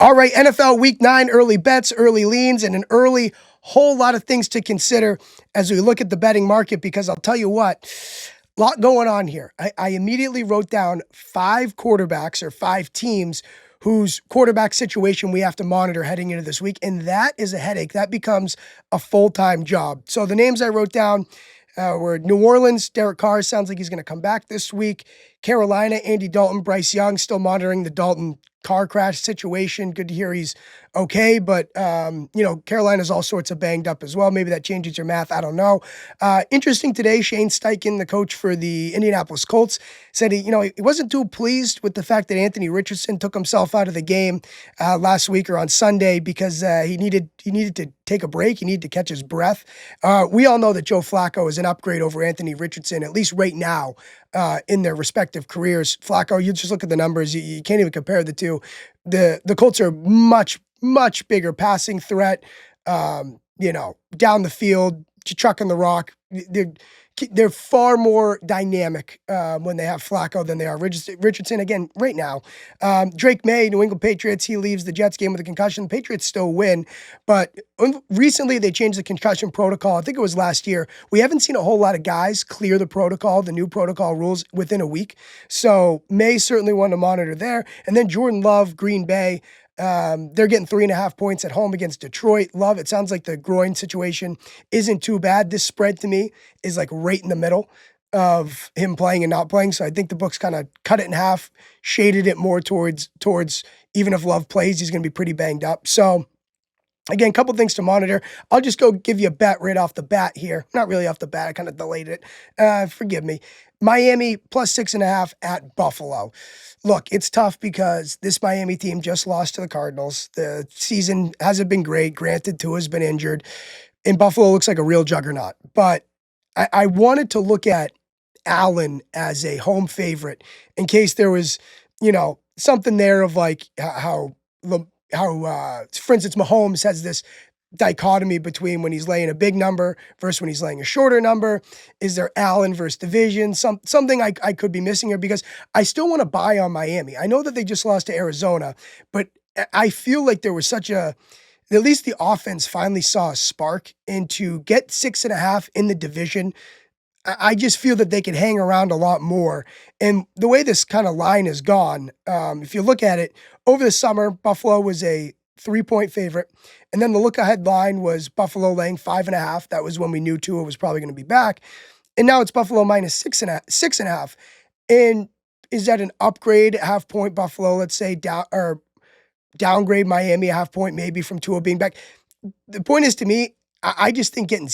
All right, NFL Week 9, early bets, early leans, and an early whole lot of things to consider as we look at the betting market, because I'll tell you what, a lot going on here. I immediately wrote down 5 quarterbacks or 5 teams whose quarterback situation we have to monitor heading into this week, and that is a headache. That becomes a full-time job. So the names I wrote down were New Orleans, Derek Carr sounds like he's going to come back this week. Carolina, Andy Dalton, Bryce Young, still monitoring the Dalton car crash situation. Good to hear he's okay, but Carolina's all sorts of banged up as well. Maybe that changes your math. I don't know. Interesting today, Shane Steichen, the coach for the Indianapolis Colts, said he wasn't too pleased with the fact that Anthony Richardson took himself out of the game last week or on Sunday because he needed to take a break. He needed to catch his breath. We all know that Joe Flacco is an upgrade over Anthony Richardson, at least right now, in their respective careers. Flacco, you just look at the numbers, you can't even compare the two. The Colts are much bigger passing threat, down the field, chucking the rock. They're far more dynamic when they have Flacco than they are Richardson. Again, right now, Drake May, New England Patriots, he leaves the Jets game with a concussion. The Patriots still win, but recently they changed the concussion protocol. I think it was last year. We haven't seen a whole lot of guys clear the protocol, the new protocol rules, within a week. So May certainly one to monitor there. And then Jordan Love, Green Bay. They're getting 3.5 points at home against Detroit. Love, it sounds like the groin situation isn't too bad. This spread to me is like right in the middle of him playing and not playing. So I think the books kind of cut it in half, shaded it more towards even if Love plays, he's going to be pretty banged up. So again, a couple things to monitor. I'll just go give you a bet right off the bat here. Not really off the bat. I kind of delayed it. Forgive me. Miami plus 6.5 at Buffalo. Look, it's tough because this Miami team just lost to the Cardinals. The season hasn't been great. Granted, Tua's been injured. And Buffalo looks like a real juggernaut. But I wanted to look at Allen as a home favorite in case there was, something there of like how for instance, Mahomes has this dichotomy between when he's laying a big number versus when he's laying a shorter number. Is there Allen versus division? Something I could be missing here because I still want to buy on Miami. I know that they just lost to Arizona, but I feel like there was at least the offense finally saw a spark, and to get 6.5 in the division, I just feel that they could hang around a lot more. And the way this kind of line has gone, if you look at it, over the summer, Buffalo was a 3-point favorite. And then the look-ahead line was Buffalo laying 5.5. That was when we knew Tua was probably going to be back. And now it's Buffalo minus 6.5. And is that an upgrade, half point Buffalo, let's say, downgrade Miami a half point maybe from Tua being back? The point is, to me, I just think getting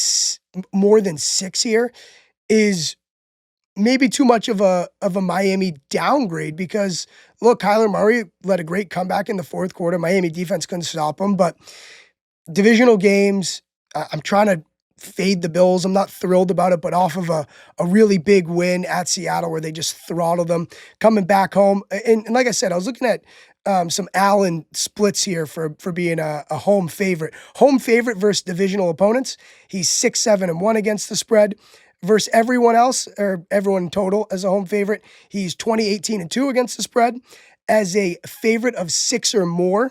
more than 6 here is maybe too much of a Miami downgrade because, look, Kyler Murray led a great comeback in the fourth quarter. Miami defense couldn't stop him, but divisional games, I'm trying to fade the Bills. I'm not thrilled about it, but off of a really big win at Seattle where they just throttled them, coming back home. And like I said, I was looking at some Allen splits here for being a home favorite. Home favorite versus divisional opponents. He's 6-7-1 against the spread. Versus everyone else, or everyone in total as a home favorite, he's 20-18-2 against the spread. As a favorite of 6 or more,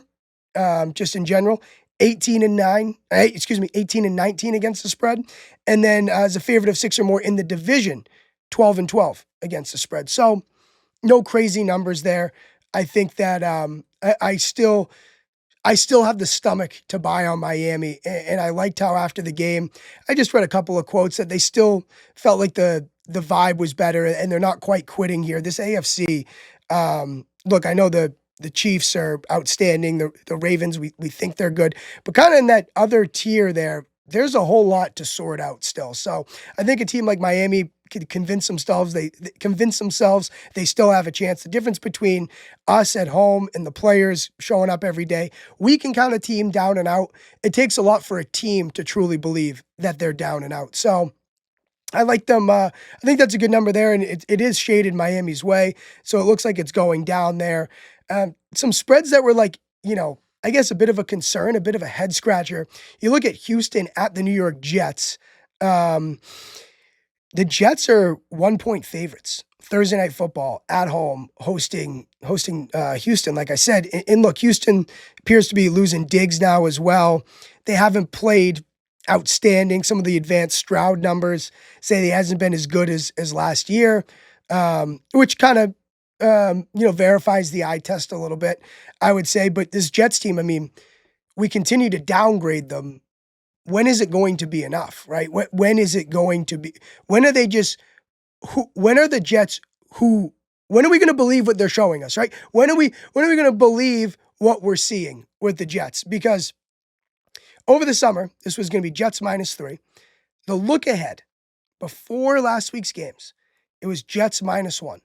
just in general, 18-19 against the spread. And then as a favorite of 6 or more in the division, 12-12 against the spread. So no crazy numbers there. I think that I still have the stomach to buy on Miami, and I liked how after the game, I just read a couple of quotes that they still felt like the vibe was better, and they're not quite quitting here. This AFC, look, I know the Chiefs are outstanding. The Ravens, we think they're good, but kind of in that other tier there's a whole lot to sort out still. So I think a team like Miami could convince themselves they still have a chance. The difference between us at home and the players showing up every day, we can count a team down and out. It takes a lot for a team to truly believe that they're down and out. So I like them. I think that's a good number there, and it is shaded Miami's way. So it looks like it's going down there. Some spreads that were like, I guess a bit of a concern, a bit of a head scratcher. You look at Houston at the New York Jets. The Jets are 1-point favorites. Thursday Night Football at home, hosting Houston. Like I said, and look, Houston appears to be losing Diggs now as well. They haven't played outstanding. Some of the advanced Stroud numbers say he hasn't been as good as last year, which kind of verifies the eye test a little bit, I would say. But this Jets team, I mean, we continue to downgrade them. When is it going to be enough, right? When is it going to be? When are they just? When are the Jets? When are we going to believe what they're showing us, right? When are we going to believe what we're seeing with the Jets? Because over the summer, this was going to be Jets -3. The look ahead before last week's games, it was Jets -1,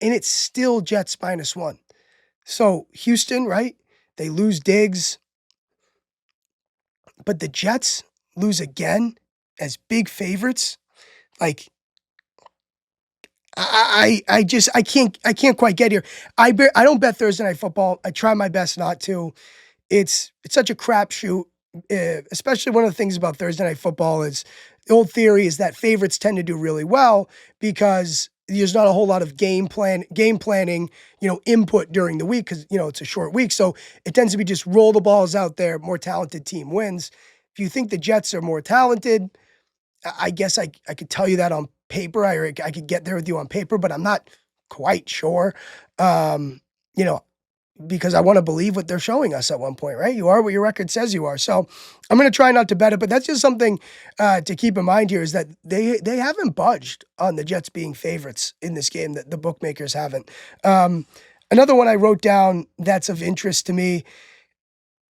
and it's still Jets -1. So Houston, right? They lose Diggs. But the Jets lose again as big favorites. Like I can't quite get here. I don't bet Thursday Night Football. I try my best not to. It's such a crapshoot. Especially one of the things about Thursday Night Football is the old theory is that favorites tend to do really well because there's not a whole lot of game planning, input during the week because, it's a short week. So it tends to be just roll the balls out there, more talented team wins. If you think the Jets are more talented, I guess I could tell you that on paper. I could get there with you on paper, but I'm not quite sure. Because I want to believe what they're showing us at one point, right? You are what your record says you are. So I'm going to try not to bet it, but that's just something to keep in mind here is that they haven't budged on the Jets being favorites in this game, that the bookmakers haven't. Another one I wrote down that's of interest to me,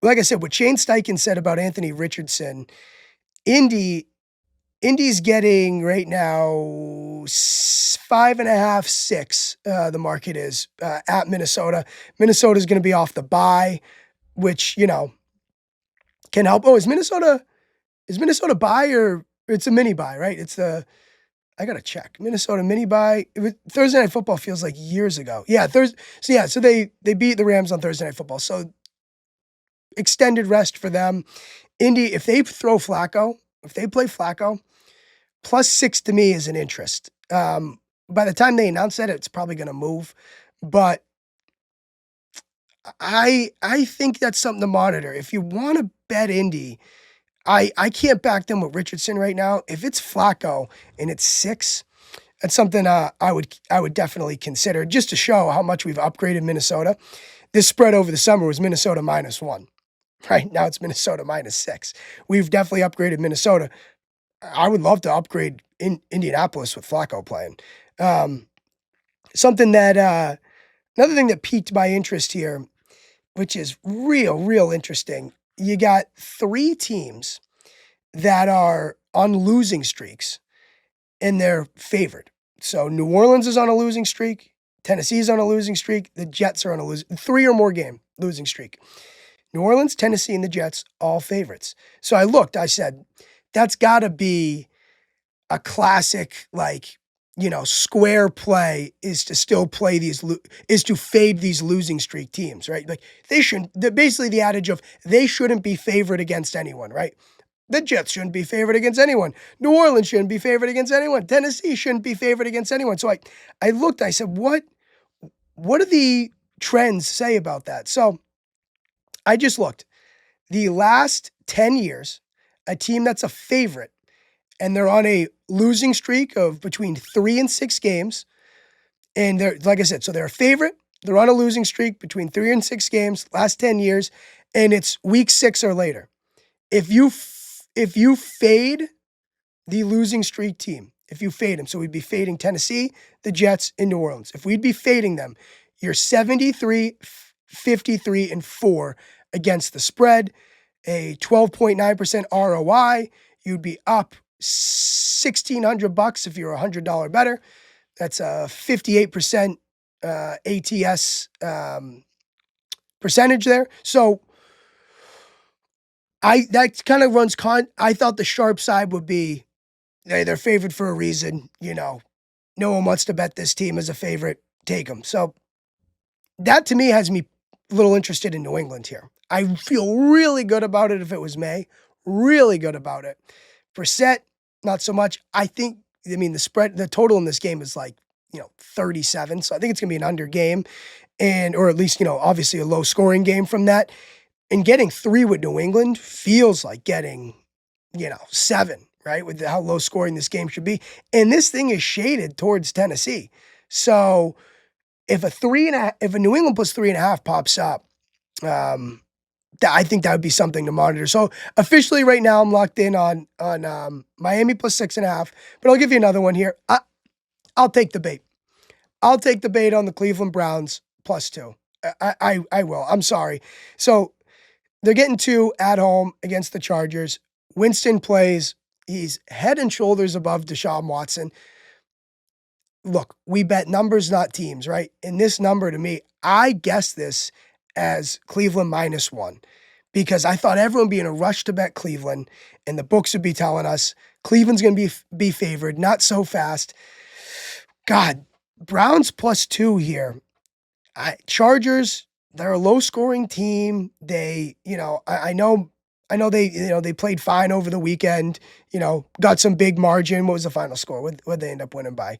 like I said, what Shane Steichen said about Anthony Richardson, Indy's getting right now 5.5, 6. The market is at Minnesota. Minnesota's going to be off the bye, which can help. Oh, is Minnesota bye or it's a mini bye, right? I gotta check. Minnesota mini bye. Thursday Night Football feels like years ago. Yeah, So they beat the Rams on Thursday Night Football. So extended rest for them. Indy, if they play Flacco. +6 to me is an interest. By the time they announce that, it's probably going to move. But I think that's something to monitor. If you want to bet Indy, I can't back them with Richardson right now. If it's Flacco and it's 6, that's something I would definitely consider just to show how much we've upgraded Minnesota. This spread over the summer was Minnesota -1. Right now it's Minnesota -6. We've definitely upgraded Minnesota. I would love to upgrade in Indianapolis with Flacco playing. Something that another thing that piqued my interest here, which is real interesting. You got 3 teams that are on losing streaks, and they're favored. So New Orleans is on a losing streak. Tennessee's on a losing streak. The Jets are on a 3 or more game losing streak. New Orleans, Tennessee, and the Jets, all favorites. So I said, that's got to be a classic, square play is to still play is to fade these losing streak teams, right? Like basically the adage of they shouldn't be favored against anyone, right? The Jets shouldn't be favored against anyone. New Orleans shouldn't be favored against anyone. Tennessee shouldn't be favored against anyone. So I looked, I said, what do the trends say about that? So I just looked. The last 10 years, a team that's a favorite, and they're on a losing streak of between 3 and 6 games, and they're, like I said, so they're a favorite, they're on a losing streak between 3 and 6 games, last 10 years, and it's week 6 or later. If you fade the losing streak team, if you fade them, so we'd be fading Tennessee, the Jets, and New Orleans. If we'd be fading them, you're 73, 53, and 4 against the spread, a 12.9% ROI. You'd be up $1,600 if you're a $100 better. That's a 58% ATS percentage there. So that kind of runs I thought the sharp side would be they're favored for a reason. No one wants to bet this team as a favorite. Take them. So that to me has me a little interested in New England here. I feel really good about it if it was May. Really good about it. Brissett, not so much. I think I mean, the total in this game is like, 37. So I think it's going to be an under game or at least, obviously a low scoring game from that. And getting 3 with New England feels like getting, 7, right? With how low scoring this game should be. And this thing is shaded towards Tennessee. So if a New England plus 3.5 pops up, I think that would be something to monitor. So officially right now I'm locked in on Miami plus 6.5, but I'll give you another one here. I'll take the bait. I'll take the bait on the Cleveland Browns plus 2. I will. I'm sorry. So they're getting 2 at home against the Chargers. Winston plays. He's head and shoulders above Deshaun Watson. Look, we bet numbers, not teams, right? And this number to me, I guess this as Cleveland -1 because I thought everyone would be in a rush to bet Cleveland and the books would be telling us Cleveland's going to be favored, not so fast. God, Browns plus 2 here. Chargers, they're a low scoring team. They, I know they, they played fine over the weekend, got some big margin. What was the final score? What'd they end up winning by?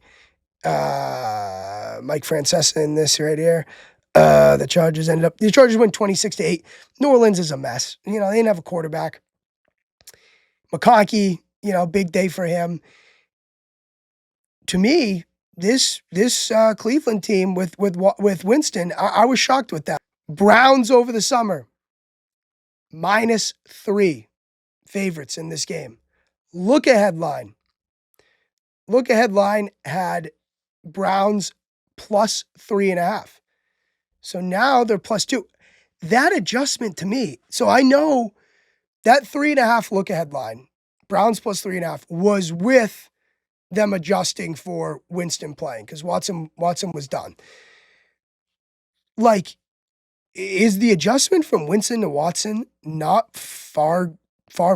Mike Francesa in this right here. The Chargers win 26-8. New Orleans is a mess. They didn't have a quarterback. McConkey, big day for him. To me, this Cleveland team with Winston, I was shocked with that. Browns over the summer, -3 favorites in this game. Look ahead line. Look ahead line had Browns plus 3.5. So now they're plus 2. That adjustment to me, so I know that 3.5 look ahead line, Browns plus 3.5, was with them adjusting for Winston playing because Watson was done. Like, is the adjustment from Winston to Watson not far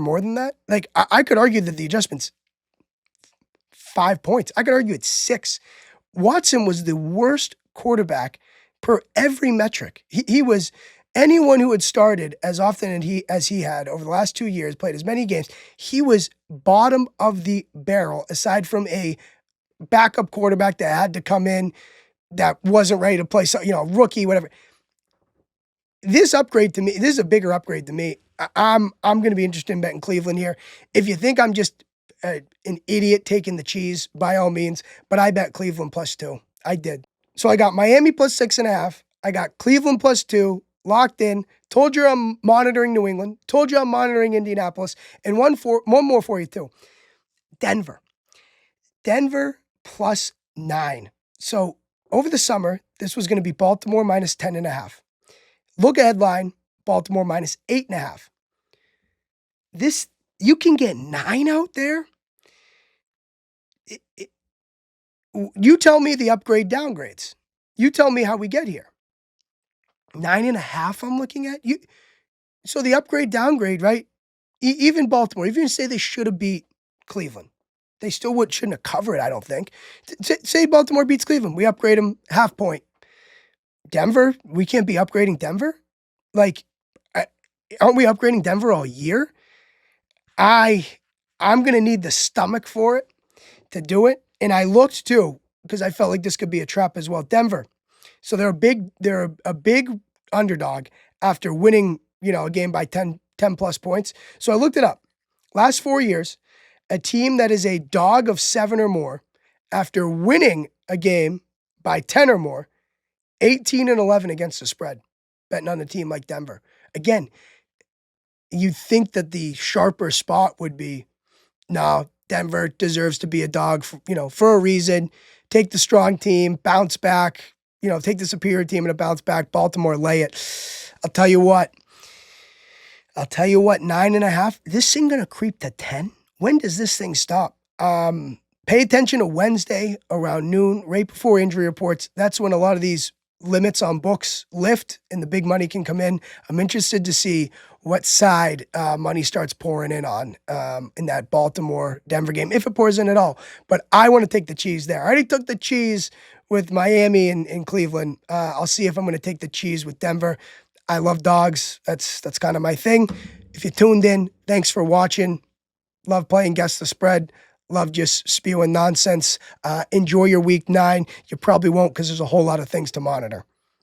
more than that? Like, I could argue that the adjustment's 5 points. I could argue it's 6. Watson was the worst quarterback per every metric. He was anyone who had started as often as he had over the last 2 years, played as many games, he was bottom of the barrel, aside from a backup quarterback that had to come in that wasn't ready to play, so, rookie, whatever. This upgrade to me, this is a bigger upgrade to me. I'm going to be interested in betting Cleveland here. If you think I'm just an idiot taking the cheese, by all means, but I bet Cleveland plus 2. I did. So I got Miami plus 6.5. I got Cleveland plus 2 locked in. Told you I'm monitoring New England. Told you I'm monitoring Indianapolis. And one more for you too. Denver plus 9. So over the summer, this was going to be Baltimore minus 10.5. Look ahead line, Baltimore minus 8.5. This, you can get 9 out there. You tell me the upgrade downgrades. You tell me how we get here. 9.5 I'm looking at. So the upgrade downgrade, right? Even Baltimore, even say they should have beat Cleveland, they still shouldn't have covered, I don't think. Say Baltimore beats Cleveland, we upgrade them 0.5 point. Denver, we can't be upgrading Denver? Like, aren't we upgrading Denver all year? I'm going to need the stomach for it to do it. And I looked too, because I felt like this could be a trap as well. Denver. So they're a big underdog after winning, a game by 10 plus points. So I looked it up. Last 4 years, a team that is a dog of 7 or more after winning a game by 10 or more, 18-11 against the spread, betting on a team like Denver. Again, you'd think that the sharper spot would be, no, Denver deserves to be a dog for a reason. Take the strong team, bounce back, take the superior team and a bounce back. Baltimore, lay it. I'll tell you what, 9.5. This thing going to creep to 10? When does this thing stop? Pay attention to Wednesday around noon, right before injury reports. That's when a lot of these limits on books lift and the big money can come in. I'm interested to see what side money starts pouring in on in that Baltimore-Denver game, if it pours in at all. But I want to take the cheese there. I already took the cheese with Miami and Cleveland. I'll see if I'm going to take the cheese with Denver. I love dogs. That's kind of my thing. If you tuned in, thanks for watching. Love playing Guess the Spread. love just spewing nonsense. Enjoy your week 9. You probably won't because there's a whole lot of things to monitor.